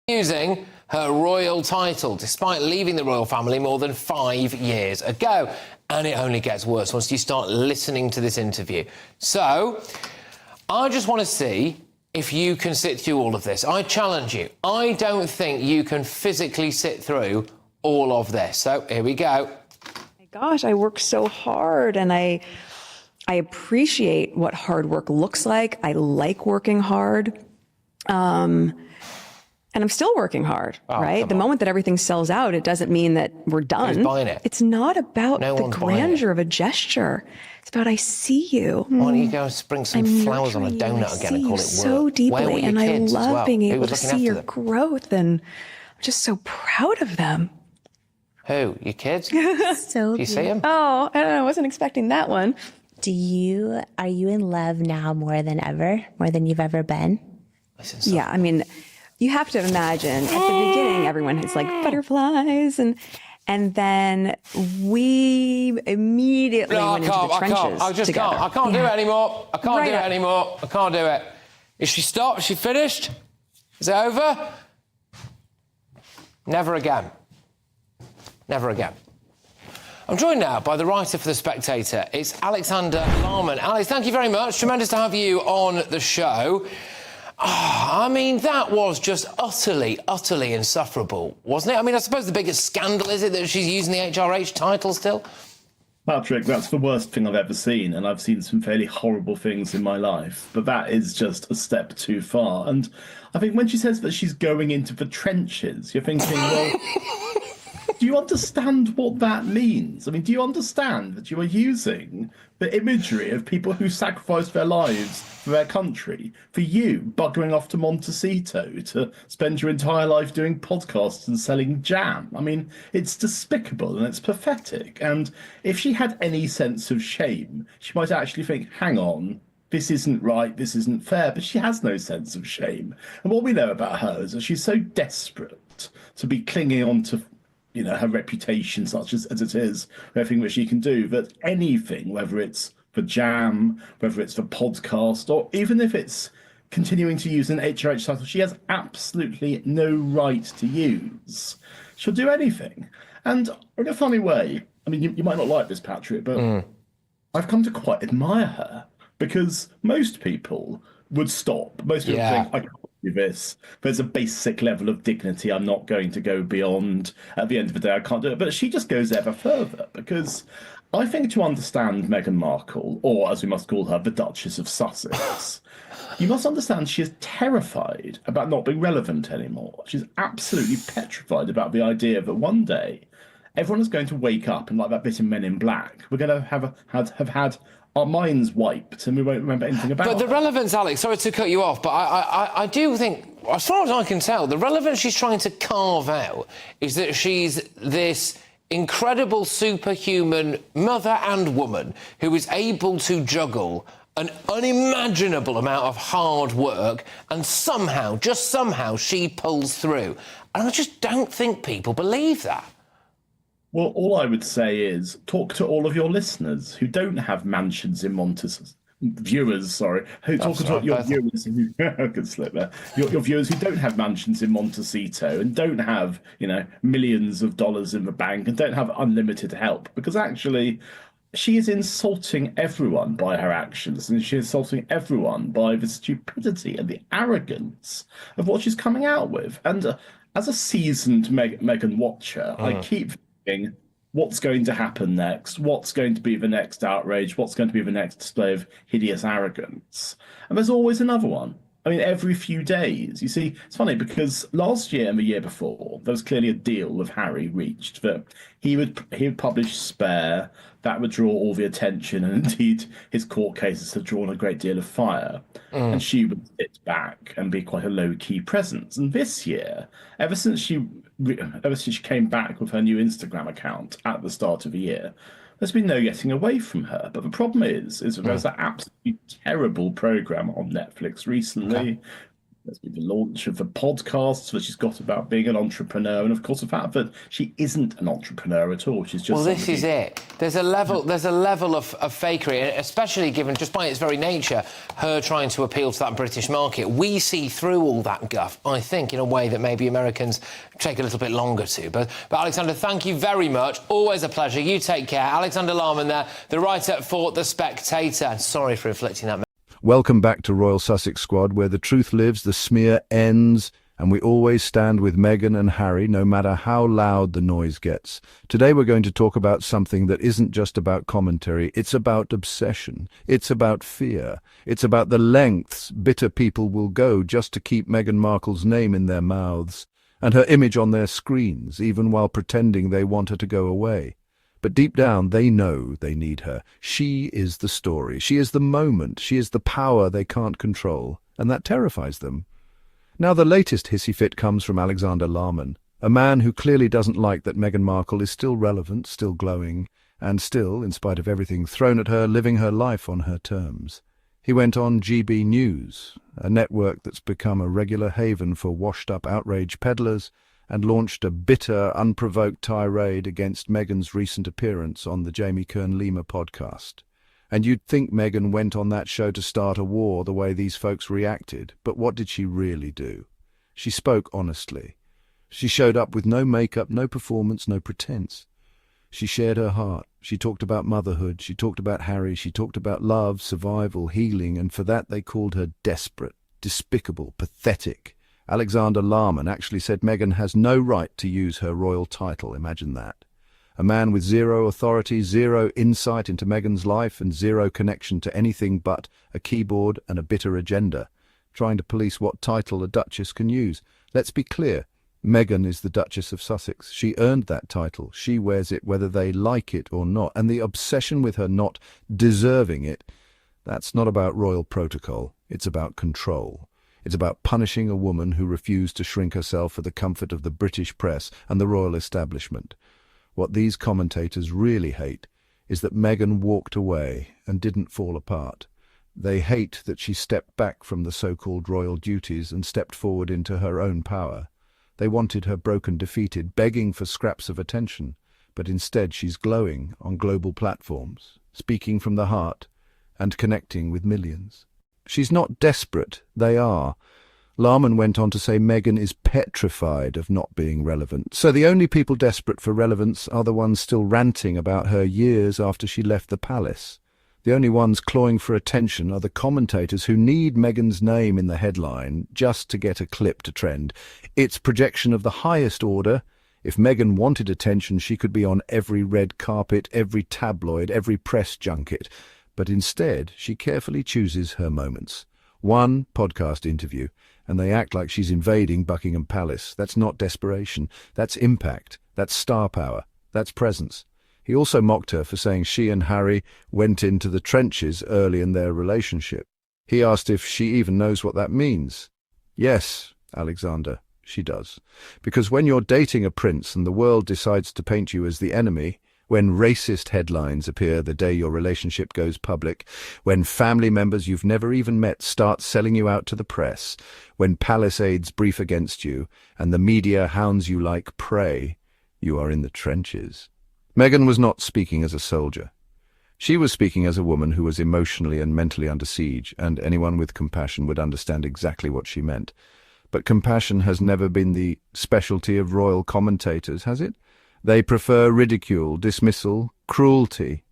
using her royal title despite leaving the royal family more than 5 years ago. And it only gets worse once you start listening to this interview. So, I just want to see if you can sit through all of this. I challenge you. I don't think you can physically sit through all of this. So, here we go. My gosh, I work so hard, and I appreciate what hard work looks like. I like working hard. And I'm still working hard, right? The moment that everything sells out, it doesn't mean that we're done. Who's buying it? It's not about the grandeur of a gesture. It's about, I see you. Why don't you go and bring some flowers on a donut again and call it work? So deeply, and I love being able to see your them? growth, and I'm just so proud of them. Who? Your kids? So do you see them? Oh, I don't know. I wasn't expecting that one. are you in love now more than ever? More than you've ever been? Yeah, I mean, you have to imagine at the beginning, everyone has like butterflies, and then we immediately went into the trenches together. I can't do it anymore. I can't do it anymore. I can't do it. Is she stopped? Is she finished? Is it over? Never again. Never again. I'm joined now by the writer for The Spectator. It's Alexander Larman. Alex, thank you very much. Tremendous to have you on the show. Oh, I mean, that was just utterly, utterly insufferable, wasn't it? I mean, I suppose the biggest scandal, is it, that she's using the HRH title still? Patrick, that's the worst thing I've ever seen, and I've seen some fairly horrible things in my life, but that is just a step too far. And I think when she says that she's going into the trenches, you're thinking, well, do you understand what that means? I mean, do you understand that you are using the imagery of people who sacrificed their lives for their country, for you buggering off to Montecito to spend your entire life doing podcasts and selling jam? I mean, it's despicable and it's pathetic. And if she had any sense of shame, she might actually think, hang on, this isn't right, this isn't fair, but she has no sense of shame. And what we know about her is that she's so desperate to be clinging on to her reputation, such as it is, everything that she can do, that anything, whether it's for jam, whether it's for podcast, or even if it's continuing to use an HRH title, she has absolutely no right to use. She'll do anything. And in a funny way, I mean, you might not like this, Patrick, but I've come to quite admire her, because most people would stop. Most people think, I can't do this. There's a basic level of dignity I'm not going to go beyond. At the end of the day, I can't do it. But she just goes ever further, because I think to understand Meghan Markle, or as we must call her, the Duchess of Sussex, you must understand she is terrified about not being relevant anymore. She's absolutely petrified about the idea that one day everyone is going to wake up and, like that bit in Men in Black, we're going to have had our minds wiped and we won't remember anything about it. But the relevance, Alex, sorry to cut you off, but I do think, as far as I can tell, the relevance she's trying to carve out is that she's this incredible superhuman mother and woman who is able to juggle an unimaginable amount of hard work, and somehow, just somehow, she pulls through. And I just don't think people believe that. Well, all I would say is talk to all of your listeners who don't have mansions in Montecito. Viewers, sorry. Talk to your viewers who I could slip there. Your viewers who don't have mansions in Montecito and don't have, millions of dollars in the bank and don't have unlimited help, because actually she is insulting everyone by her actions, and she is insulting everyone by the stupidity and the arrogance of what she's coming out with. And as a seasoned Meghan watcher, I keep thinking, what's going to happen next? What's going to be the next outrage? What's going to be the next display of hideous arrogance? And there's always another one. I mean, every few days. You see, it's funny because last year and the year before, there was clearly a deal with Harry reached that he would publish Spare. That would draw all the attention, and indeed his court cases have drawn a great deal of fire. And she would sit back and be quite a low-key presence. And this year, ever since she came back with her new Instagram account at the start of the year, there's been no getting away from her. But the problem is that there's that absolutely terrible program on Netflix recently There's been the launch of the podcasts that she's got about being an entrepreneur, and of course the fact that she isn't an entrepreneur at all. She's just this is it. There's a level of fakery, especially given, just by its very nature, her trying to appeal to that British market. We see through all that guff, I think, in a way that maybe Americans take a little bit longer to. But Alexander, thank you very much. Always a pleasure. You take care. Alexander Larman there, the writer for The Spectator. Sorry for inflicting that. Welcome back to Royal Sussex Squad, where the truth lives, the smear ends, and we always stand with Meghan and Harry, no matter how loud the noise gets. Today we're going to talk about something that isn't just about commentary, it's about obsession, it's about fear, it's about the lengths bitter people will go just to keep Meghan Markle's name in their mouths, and her image on their screens, even while pretending they want her to go away. But deep down, they know they need her. She is the story. She is the moment. She is the power they can't control. And that terrifies them. Now, the latest hissy fit comes from Alexander Larman, a man who clearly doesn't like that Meghan Markle is still relevant, still glowing, and still, in spite of everything thrown at her, living her life on her terms. He went on GB News, a network that's become a regular haven for washed-up outrage peddlers, and launched a bitter, unprovoked tirade against Meghan's recent appearance on the Jamie Kern Lima podcast. And you'd think Meghan went on that show to start a war the way these folks reacted, but what did she really do? She spoke honestly. She showed up with no makeup, no performance, no pretense. She shared her heart. She talked about motherhood. She talked about Harry. She talked about love, survival, healing, and for that they called her desperate, despicable, pathetic. Alexander Larman actually said Meghan has no right to use her royal title. Imagine that. A man with zero authority, zero insight into Meghan's life, and zero connection to anything but a keyboard and a bitter agenda, trying to police what title a duchess can use. Let's be clear. Meghan is the Duchess of Sussex. She earned that title. She wears it whether they like it or not. And the obsession with her not deserving it, that's not about royal protocol. It's about control. It's about punishing a woman who refused to shrink herself for the comfort of the British press and the royal establishment. What these commentators really hate is that Meghan walked away and didn't fall apart. They hate that she stepped back from the so-called royal duties and stepped forward into her own power. They wanted her broken, defeated, begging for scraps of attention, but instead she's glowing on global platforms, speaking from the heart and connecting with millions. She's not desperate, they are. Larman went on to say Meghan is petrified of not being relevant. So the only people desperate for relevance are the ones still ranting about her years after she left the palace. The only ones clawing for attention are the commentators who need Meghan's name in the headline just to get a clip to trend. It's projection of the highest order. If Meghan wanted attention, she could be on every red carpet, every tabloid, every press junket. But instead, she carefully chooses her moments. One podcast interview, and they act like she's invading Buckingham Palace. That's not desperation. That's impact. That's star power. That's presence. He also mocked her for saying she and Harry went into the trenches early in their relationship. He asked if she even knows what that means. Yes, Alexander, she does. Because when you're dating a prince and the world decides to paint you as the enemy, when racist headlines appear the day your relationship goes public, when family members you've never even met start selling you out to the press, when palisades brief against you and the media hounds you like prey, you are in the trenches. Meghan was not speaking as a soldier. She was speaking as a woman who was emotionally and mentally under siege, and anyone with compassion would understand exactly what she meant. But compassion has never been the specialty of royal commentators, has it? They prefer ridicule, dismissal, cruelty.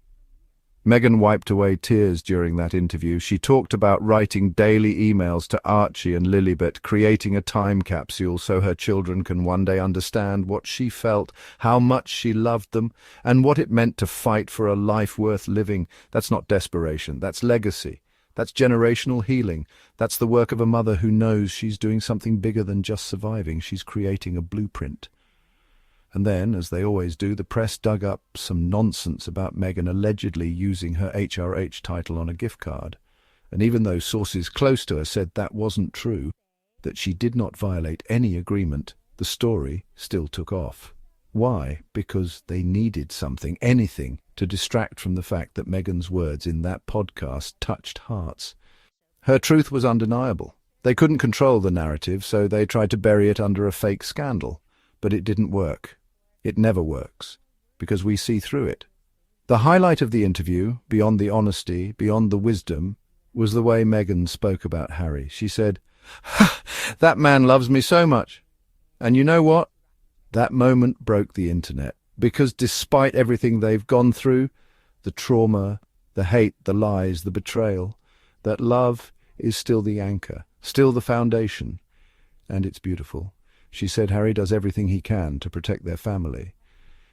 Meghan wiped away tears during that interview. She talked about writing daily emails to Archie and Lilibet, creating a time capsule so her children can one day understand what she felt, how much she loved them, and what it meant to fight for a life worth living. That's not desperation, that's legacy. That's generational healing. That's the work of a mother who knows she's doing something bigger than just surviving. She's creating a blueprint. And then, as they always do, the press dug up some nonsense about Meghan allegedly using her HRH title on a gift card. And even though sources close to her said that wasn't true, that she did not violate any agreement, the story still took off. Why? Because they needed something, anything, to distract from the fact that Meghan's words in that podcast touched hearts. Her truth was undeniable. They couldn't control the narrative, so they tried to bury it under a fake scandal. But it didn't work. It never works, because we see through it. The highlight of the interview, beyond the honesty, beyond the wisdom, was the way Meghan spoke about Harry. She said, "That man loves me so much." And you know what? That moment broke the internet, because despite everything they've gone through, the trauma, the hate, the lies, the betrayal, that love is still the anchor, still the foundation. And it's beautiful. She said Harry does everything he can to protect their family.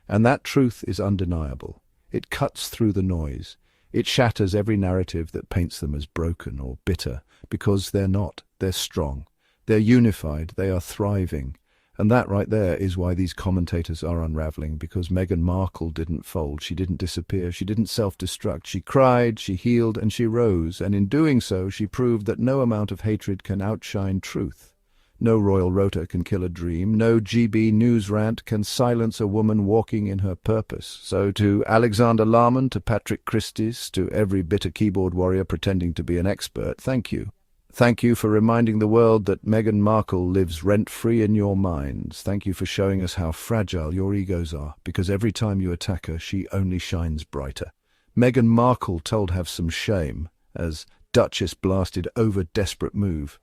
And that truth is undeniable. It cuts through the noise. It shatters every narrative that paints them as broken or bitter, because they're not. They're strong. They're unified. They are thriving. And that right there is why these commentators are unraveling, because Meghan Markle didn't fold. She didn't disappear. She didn't self-destruct. She cried, she healed, and she rose. And in doing so, she proved that no amount of hatred can outshine truth. No royal rota can kill a dream. No GB news rant can silence a woman walking in her purpose. So to Alexander Larman, to Patrick Christys, to every bitter keyboard warrior pretending to be an expert, thank you. Thank you for reminding the world that Meghan Markle lives rent-free in your minds. Thank you for showing us how fragile your egos are, because every time you attack her, she only shines brighter. Meghan Markle told have some shame, as Duchess blasted over desperate move.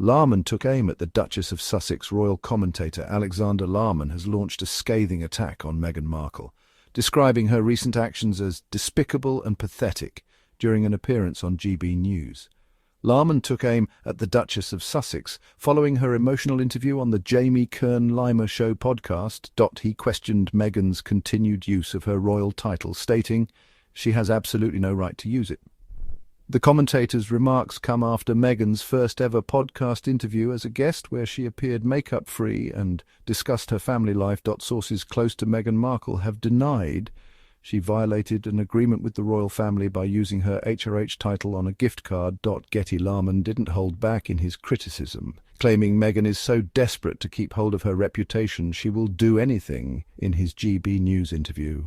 Larman took aim at the Duchess of Sussex. Royal commentator Alexander Larman has launched a scathing attack on Meghan Markle, describing her recent actions as despicable and pathetic during an appearance on GB News. Larman took aim at the Duchess of Sussex following her emotional interview on the Jamie Kern Lima show podcast. He questioned Meghan's continued use of her royal title, stating she has absolutely no right to use it. The commentator's remarks come after Meghan's first ever podcast interview as a guest, where she appeared makeup-free and discussed her family life. Sources close to Meghan Markle have denied she violated an agreement with the royal family by using her HRH title on a gift card. Getty Larman didn't hold back in his criticism, claiming Meghan is so desperate to keep hold of her reputation she will do anything. In his GB News interview,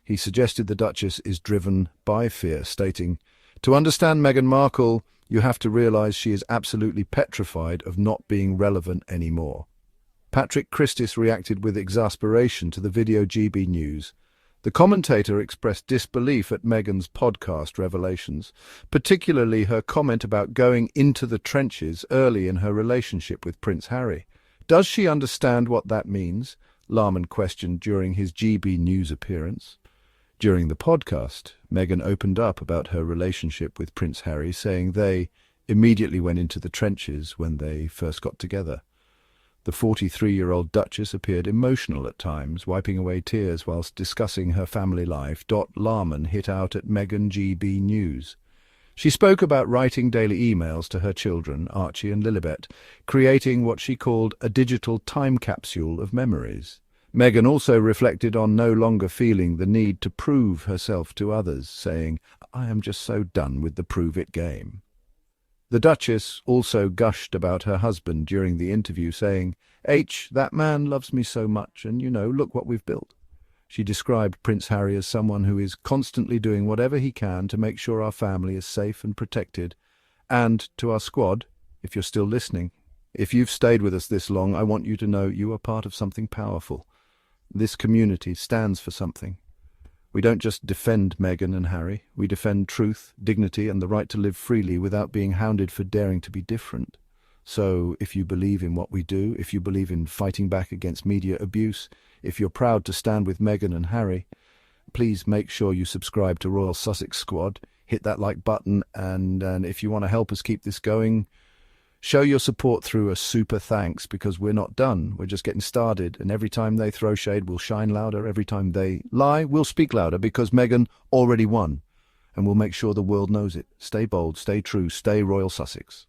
he suggested the Duchess is driven by fear, stating, "To understand Meghan Markle, you have to realise she is absolutely petrified of not being relevant anymore." Patrick Christys reacted with exasperation to the video GB News. The commentator expressed disbelief at Meghan's podcast revelations, particularly her comment about going into the trenches early in her relationship with Prince Harry. Does she understand what that means? Larman questioned during his GB News appearance. During the podcast, Meghan opened up about her relationship with Prince Harry, saying they immediately went into the trenches when they first got together. The 43-year-old Duchess appeared emotional at times, wiping away tears whilst discussing her family life. Larman hit out at Meghan GB News. She spoke about writing daily emails to her children, Archie and Lilibet, creating what she called a digital time capsule of memories. Meghan also reflected on no longer feeling the need to prove herself to others, saying, "I am just so done with the prove-it game." The Duchess also gushed about her husband during the interview, saying, "That man loves me so much, and look what we've built." She described Prince Harry as someone who is constantly doing whatever he can to make sure our family is safe and protected. And to our squad, if you're still listening, if you've stayed with us this long, I want you to know you are part of something powerful. This community stands for something. We don't just defend Meghan and Harry, we defend truth, dignity, and the right to live freely without being hounded for daring to be different. So, if you believe in what we do, if you believe in fighting back against media abuse, if you're proud to stand with Meghan and Harry, please make sure you subscribe to Royal Sussex Squad, hit that like button, and if you want to help us keep this going, show your support through a super thanks, because we're not done. We're just getting started, and every time they throw shade, we'll shine louder. Every time they lie, we'll speak louder, because Meghan already won, and we'll make sure the world knows it. Stay bold, stay true, stay Royal Sussex.